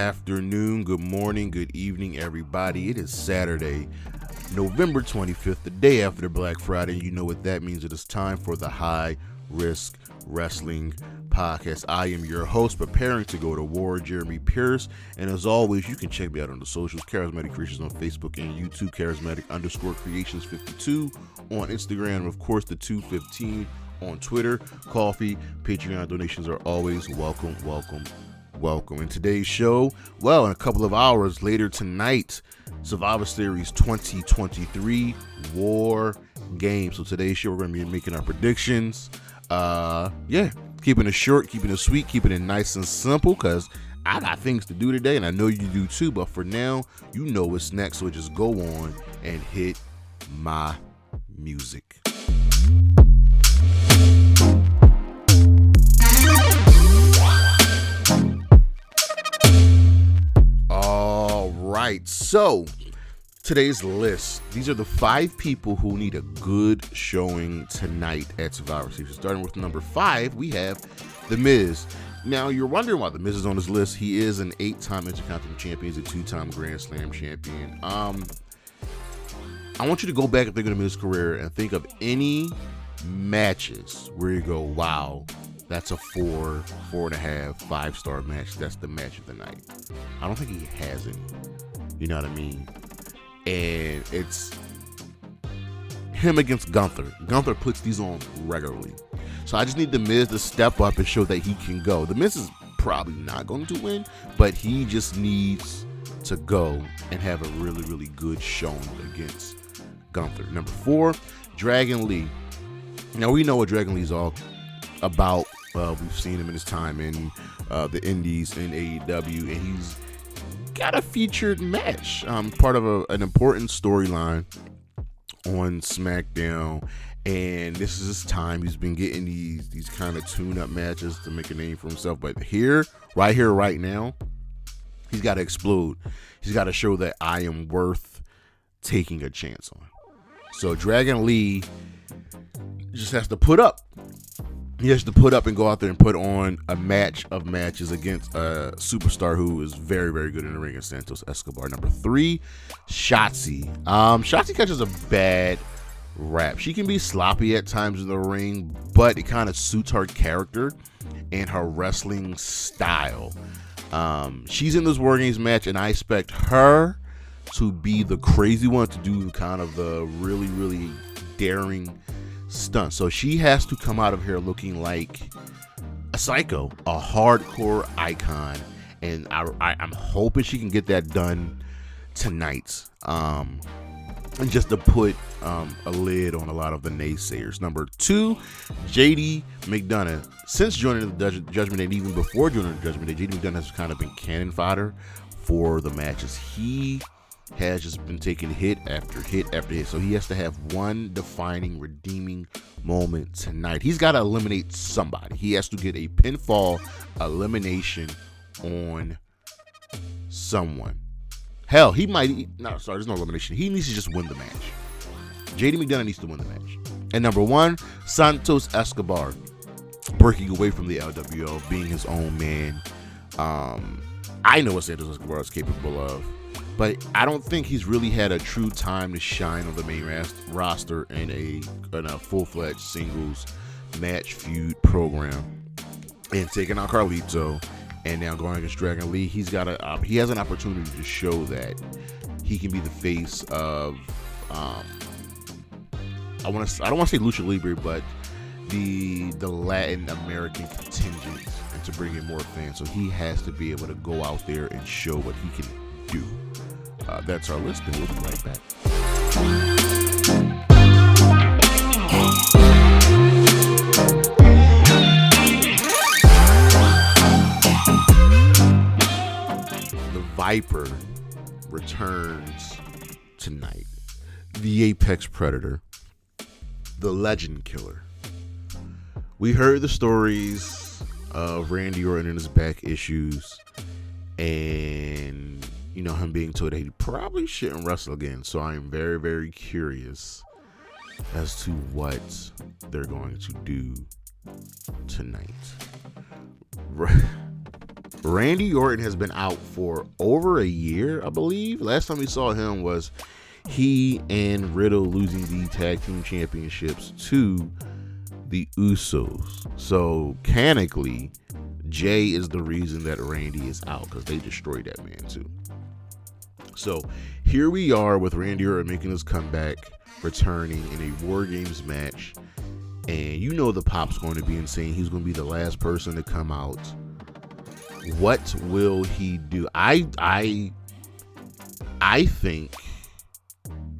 afternoon, good morning, good evening, everybody. It is Saturday, November 25th, the day after Black Friday. You know what that means. It is time for the High Risk Wrestling Podcast. I am your host, preparing to go to war, Jeremy Pierce. And as always, you can check me out on the socials, Charismatic Creations on Facebook and YouTube, Charismatic_Creations52 on Instagram, and of course, the 215 on Twitter. Coffee, Patreon donations are always welcome. In today's show, well, in a couple of hours later tonight, Survivor Series 2023 War Games. So today's show, we're going to be making our predictions. Keeping it short, keeping it sweet, keeping it nice and simple, because I got things to do today, and I know you do too. But for now, you know what's next, so just go on and hit my music. All right, so today's list. These are the 5 people who need a good showing tonight at Survivor Series. Starting with number 5, we have The Miz. Now, you're wondering why The Miz is on this list. He is an 8-time Intercontinental champion. He's a 2-time Grand Slam champion. I want you to go back and think of The Miz's career and think of any matches where you go, wow, that's a 4.5, 5-star match. That's the match of the night. I don't think he has any. You know what I mean? And it's him against Gunther. Gunther puts these on regularly. So I just need The Miz to step up and show that he can go. The Miz is probably not going to win, but he just needs to go and have a really, really good showing against Gunther. Number 4, Dragon Lee. Now, we know what Dragon Lee's all about. We've seen him in his time in the Indies in AEW, and he's got a featured match, part of an important storyline on SmackDown, and this is his time. He's been getting these kind of tune-up matches to make a name for himself, but right now, he's got to explode. He's got to show that I am worth taking a chance on. So Dragon Lee just has to put up. He has to put up and go out there and put on a match of matches against a superstar who is very, very good in the ring, in Santos, Escobar. Number 3, Shotzi. Shotzi catches a bad rap. She can be sloppy at times in the ring, but it kind of suits her character and her wrestling style. She's in this WarGames match, and I expect her to be the crazy one, to do kind of the really, really daring stunt. So she has to come out of here looking like a psycho, a hardcore icon, and I'm hoping she can get that done tonight, and just to put a lid on a lot of the naysayers. Number 2, JD McDonough. Since joining the Judgement and even before joining the Judgement, JD McDonough has kind of been cannon fodder for the matches. He has just been taking hit after hit after hit. So he has to have one defining, redeeming moment tonight. He's got to eliminate somebody. He has to get a pinfall elimination on someone. Hell, he might... No, sorry, there's no elimination. He needs to just win the match. JD McDonough needs to win the match. And number 1, Santos Escobar. Breaking away from the LWO, being his own man. I know what Santos Escobar is capable of, but I don't think he's really had a true time to shine on the main roster in a full-fledged singles match feud program. And taking out Carlito and now going against Dragon Lee, he has an opportunity to show that he can be the face of I don't want to say Lucha Libre, but the Latin American contingent, and to bring in more fans. So he has to be able to go out there and show what he can do. That's our list, and we'll be right back. The Viper returns tonight. The Apex Predator. The Legend Killer. We heard the stories of Randy Orton and his back issues, and him being told that he probably shouldn't wrestle again. So I am very, very curious as to what they're going to do tonight. Randy Orton has been out for over a year, I believe. Last time we saw him was he and Riddle losing the tag team championships to the Usos. So, canonically, Jay is the reason that Randy is out, because they destroyed that man too. So, here we are with Randy Orton making his comeback, returning in a WarGames match. And you know the pop's going to be insane. He's going to be the last person to come out. What will he do? I think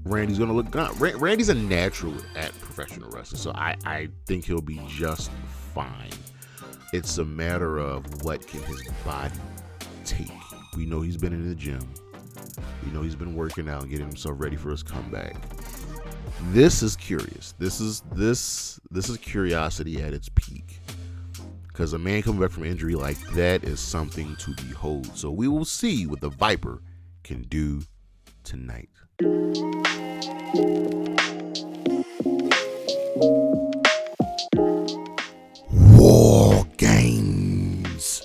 Randy's going to look good. Randy's a natural at professional wrestling, so I think he'll be just fine. It's a matter of what can his body take. We know he's been in the gym. We know he's been working out and getting himself ready for his comeback. This is curious. This is curiosity at its peak. Because a man coming back from injury like that is something to behold. So we will see what the Viper can do tonight. WarGames.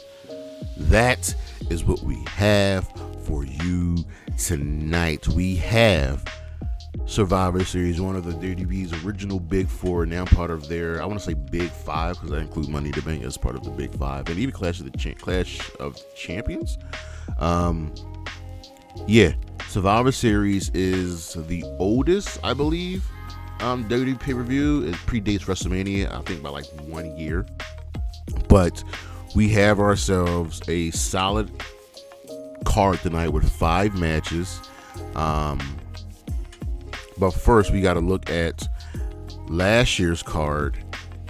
That is what we have for you tonight. We have Survivor Series, one of the WWE's original Big Four, now part of their, I want to say Big Five, because I include Money in the Bank as part of the Big Five, and even Clash of Champions. Survivor Series is the oldest, I believe, WWE pay-per-view. It predates WrestleMania, I think, by like 1 year. But we have ourselves a solid card tonight with 5 matches. But first, we got to look at last year's card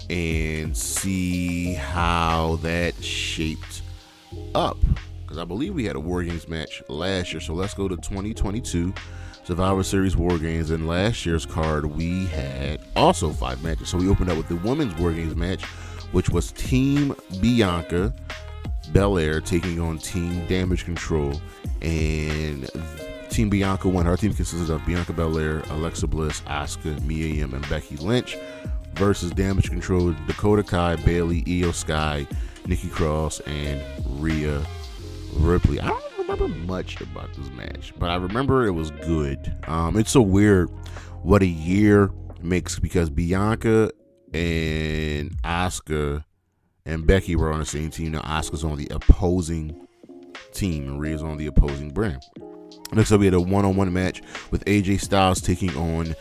and see how that shaped up. Because I believe we had a WarGames match last year. So let's go to 2022 Survivor Series WarGames. And last year's card, we had also 5 matches. So we opened up with the women's WarGames match, which was Team Bianca Belair taking on Team Damage Control. And Team Bianca won. Her team consisted of Bianca Belair, Alexa Bliss, Asuka, Mia Yim, and Becky Lynch versus Damage Control, Dakota Kai, Bayley, Io Sky, Nikki Cross, and Rhea Ripley. I don't remember much about this match, but I remember it was good. It's so weird what a year makes, because Bianca and Asuka and Becky were on the same team. Now Asuka's on the opposing team and Rhea's on the opposing brand. Next up, we had a one-on-one match with AJ Styles taking on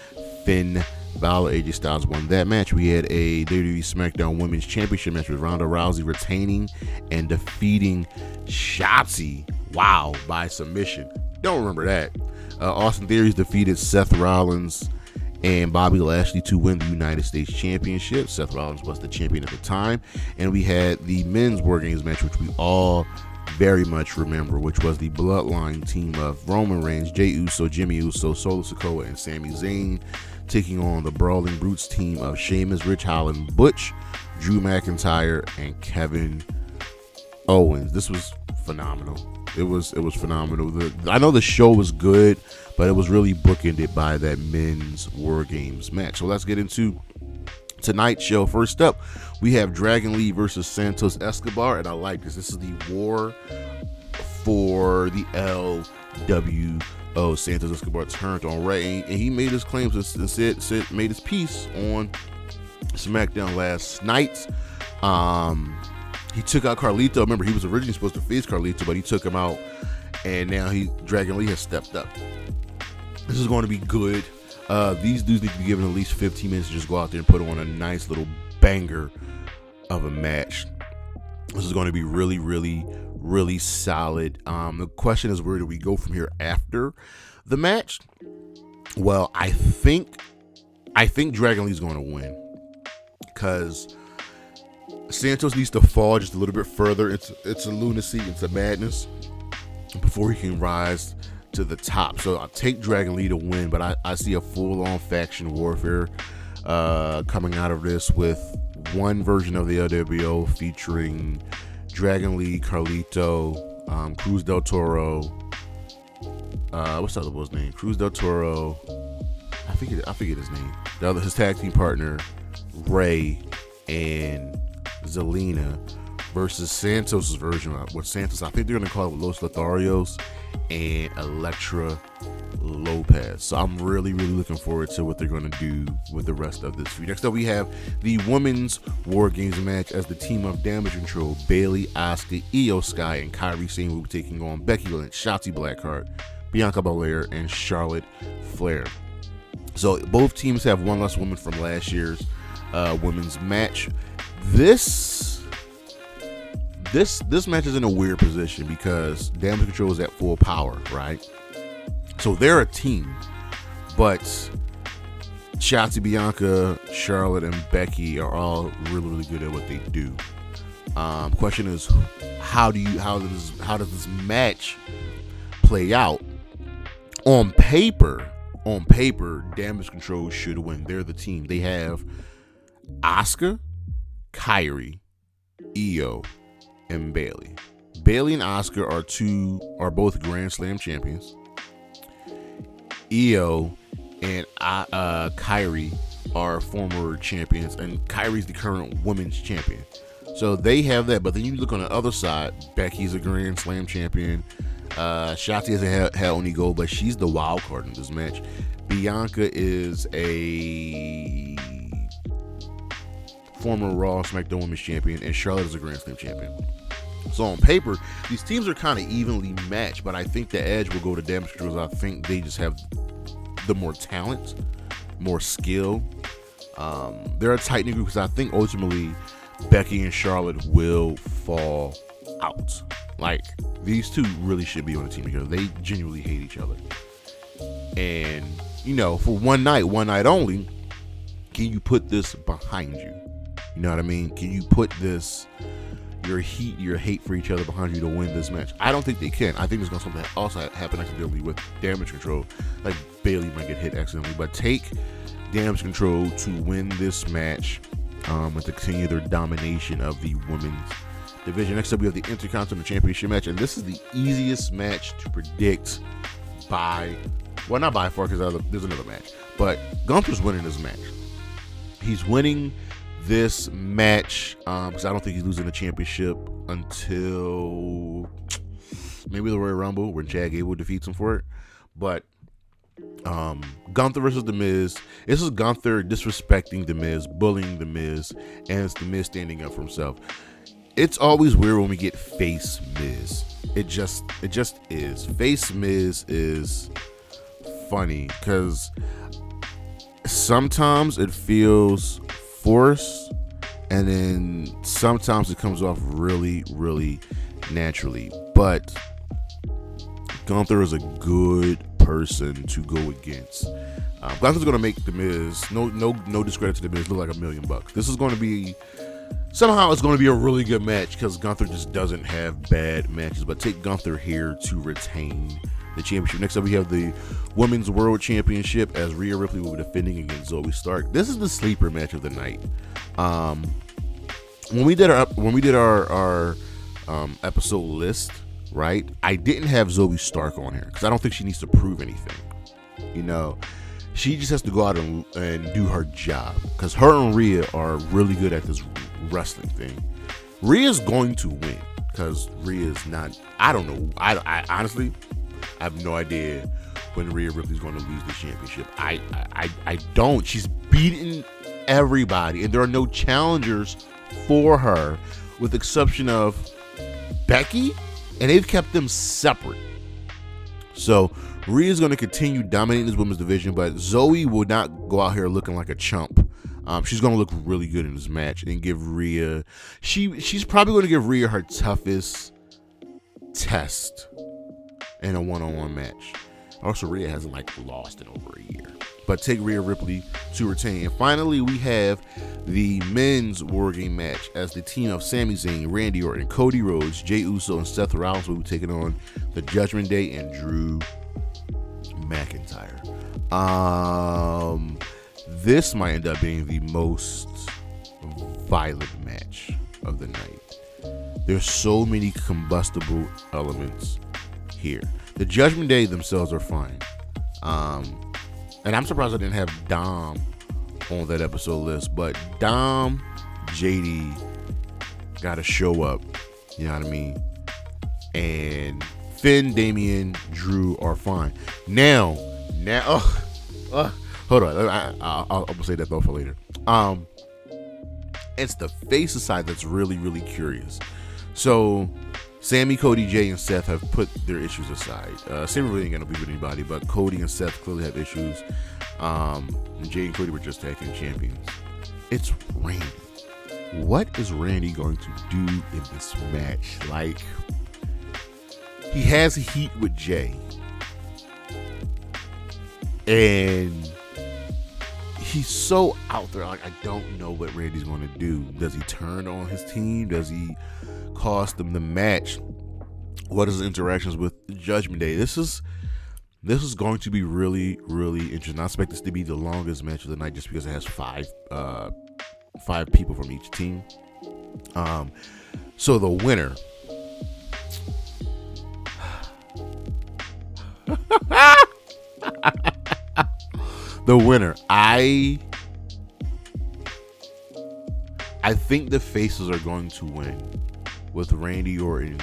Finn Balor. AJ Styles won that match. We had a WWE SmackDown Women's Championship match with Ronda Rousey retaining and defeating Shotzi, by submission. Don't remember that. Austin Theory defeated Seth Rollins and Bobby Lashley to win the United States Championship. Seth Rollins was the champion at the time. And we had the men's WarGames match, which we all very much remember, which was the Bloodline team of Roman Reigns, Jey Uso, Jimmy Uso, Solo Sikoa, and Sami Zayn taking on the Brawling Brutes team of Sheamus, Rich Holland, Butch, Drew McIntyre, and Kevin Owens. This was phenomenal. It was phenomenal. I know the show was good, but it was really bookended by that men's WarGames match. So let's get into tonight's show. First up, we have Dragon Lee versus Santos Escobar, and I like this. This is the war for the LWO. Santos Escobar turned on Ray, and he made his claims and made his piece on SmackDown last night. He took out Carlito. Remember, he was originally supposed to face Carlito, but he took him out, and now Dragon Lee has stepped up. This is going to be good. These dudes need to be given at least 15 minutes to just go out there and put on a nice little banger of a match. This is going to be really, really, really solid. The question is, where do we go from here after the match? Well, I think Dragon Lee's going to win, because Santos needs to fall just a little bit further into lunacy, into madness, before he can rise to the top. So I'll take Dragon Lee to win, but I see a full-on faction warfare coming out of this, with one version of the LWO featuring Dragon Lee, Carlito, Cruz del Toro. What's the other boy's name? Cruz del Toro. I forget his name. His tag team partner, Ray, and Zelina, versus Santos' version of what Santos, I think they're going to call it Los Lotharios and Elektra Lopez. So I'm really looking forward to what they're going to do with the rest of this feud. Next up, we have the women's WarGames match as the team of Damage Control, Bayley, Asuka, Io Sky, and Kairi Sane will be taking on Becky Lynch, Shotzi Blackheart, Bianca Belair, and Charlotte Flair. So both teams have one less woman from last year's women's match. This match is in a weird position because Damage Control is at full power, right? So they're a team, but Shotzi, Bianca, Charlotte, and Becky are all really good at what they do. Question is, how does this match play out? On paper, Damage Control should win. They're the team. They have Asuka, Kairi, Io, and Bayley. Bayley and Asuka are both Grand Slam champions. Io and Kairi are former champions, and Kairi's the current women's champion. So they have that. But then you look on the other side, Becky's a Grand Slam champion. Shotzi hasn't had any gold, but she's the wild card in this match. Bianca is a former Raw SmackDown Women's Champion, and Charlotte is a Grand Slam champion. So on paper, these teams are kind of evenly matched, but I think the edge will go to Damage Control. I think they just have the more talent, more skill. They're a tight-knit group because I think ultimately Becky and Charlotte will fall out. Like, these two really should be on the team together. They genuinely hate each other. And, for one night only, can you put this behind you? You know what I mean? Can you put your hate for each other behind you to win this match? I don't think they can. I think there's going to something also happen accidentally with Damage Control. Like, Bayley might get hit accidentally. But take Damage Control to win this match and to continue their domination of the women's division. Next up, we have the Intercontinental Championship match, and this is the easiest match to predict not by far, because there's another match, but Gunther's winning this match. He's winning this match because I don't think he's losing the championship until maybe the Royal Rumble, where Chad Gable defeats him for it. But Gunther versus The Miz. This is Gunther disrespecting The Miz, bullying The Miz, and it's The Miz standing up for himself. It's always weird when we get face Miz. It just is. Face Miz is funny because sometimes it feels forced, and then sometimes it comes off really naturally. But Gunther is a good person to go against. Gunther's going to make The Miz, no discredit to The Miz, look like $1 million. This is going to be, somehow it's going to be a really good match because Gunther just doesn't have bad matches. But take Gunther here to retain the championship. Next up, we have the Women's World Championship as Rhea Ripley will be defending against Zoey Stark. This is the sleeper match of the night. When we did our episode list, right, I didn't have Zoey Stark on here because I don't think she needs to prove anything. She just has to go out and do her job because her and Rhea are really good at this wrestling thing. Rhea's going to win because Rhea's not, I don't know, I honestly, I have no idea when Rhea Ripley's going to lose the championship. I don't. She's beaten everybody, and there are no challengers for her, with the exception of Becky, and they've kept them separate. So Rhea's going to continue dominating this women's division, but Zoey will not go out here looking like a chump. She's going to look really good in this match and give Rhea, she's probably going to give Rhea her toughest test in a one-on-one match. Also, Rhea hasn't lost in over a year. But take Rhea Ripley to retain. And finally, we have the men's WarGame match as the team of Sami Zayn, Randy Orton, Cody Rhodes, Jey Uso, and Seth Rollins will be taking on the Judgement Day and Drew McIntyre. This might end up being the most violent match of the night. There's so many combustible elements here. The Judgment Day themselves are fine. And I'm surprised I didn't have Dom on that episode list, but Dom, JD, gotta show up. You know what I mean? And Finn, Damian, Drew are fine. Now, hold on. I'll say that though for later. It's the faces side that's really, really curious. So, Sami, Cody, Jay, and Seth have put their issues aside. Sami really ain't gonna be with anybody, but Cody and Seth clearly have issues. Jay and Cody were just tag team champions. It's Randy. What is Randy going to do in this match? Like, he has heat with Jay, and he's so out there. Like, I don't know what Randy's going to do. Does he turn on his team? Does he cost them the match? What is his interactions with Judgment Day? This is going to be really, really interesting. I expect this to be the longest match of the night just because it has five people from each team. So the winner. The winner. I think the faces are going to win with Randy Orton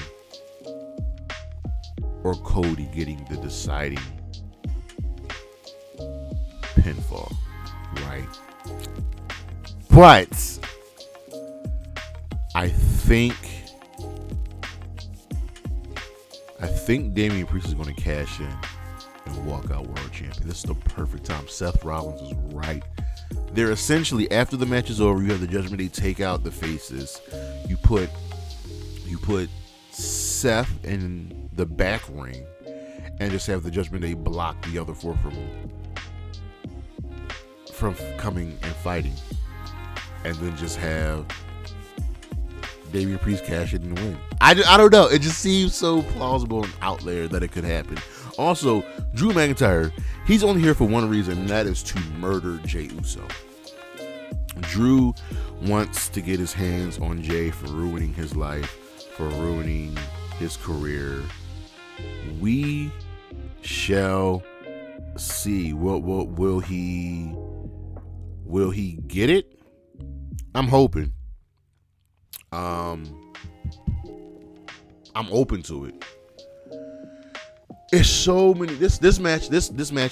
or Cody getting the deciding pinfall, right? But I think Damian Priest is going to cash in and walk out world champion. This is the perfect time. Seth Rollins is right. They're essentially, after the match is over, you have the Judgment Day take out the faces. You put Seth in the back ring and just have the Judgment Day block the other four from coming and fighting, and then just have Damian Priest cash in and win. I don't know. It just seems so plausible and out there that it could happen. Also, Drew McIntyre, he's only here for one reason, and that is to murder Jey Uso. Drew wants to get his hands on Jey for ruining his life, for ruining his career. We shall see. Will he get it? I'm hoping. I'm open to it. It's so many. This match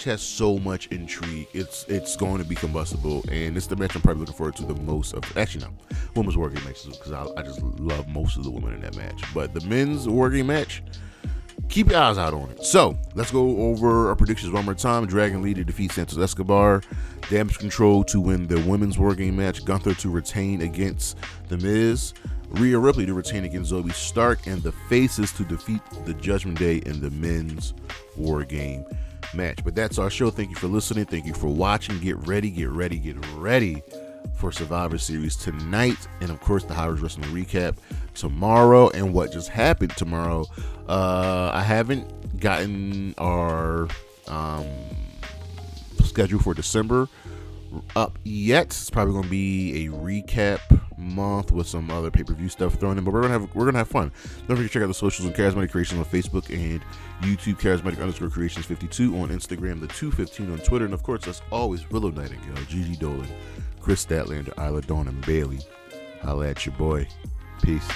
has so much intrigue. It's going to be combustible, and it's the match I'm probably looking forward to the most. Actually, no, women's WarGame matches, because I just love most of the women in that match. But the men's WarGame match, keep your eyes out on it. So let's go over our predictions one more time. Dragon Lee to defeat Santos Escobar. Damage Control to win the women's WarGame match. Gunther to retain against The Miz. Rhea Ripley to retain against Zoey Stark, and the Faces to defeat the Judgment Day in the men's WarGame match. But that's our show. Thank you for listening. Thank you for watching. Get ready for Survivor Series tonight, and of course the Howard's Wrestling recap tomorrow, and what just happened tomorrow. I haven't gotten our schedule for December up yet. It's probably going to be a recap month with some other pay-per-view stuff thrown in, but we're gonna have fun. Don't forget to check out the socials on Charismatic Creations on Facebook and YouTube, Charismatic_Creations52 on Instagram, the 215 on Twitter, and of course, as always, Willow Nightingale, Gigi Dolan, Chris Statlander, Isla Dawn, and Bailey. Holla at your boy. Peace.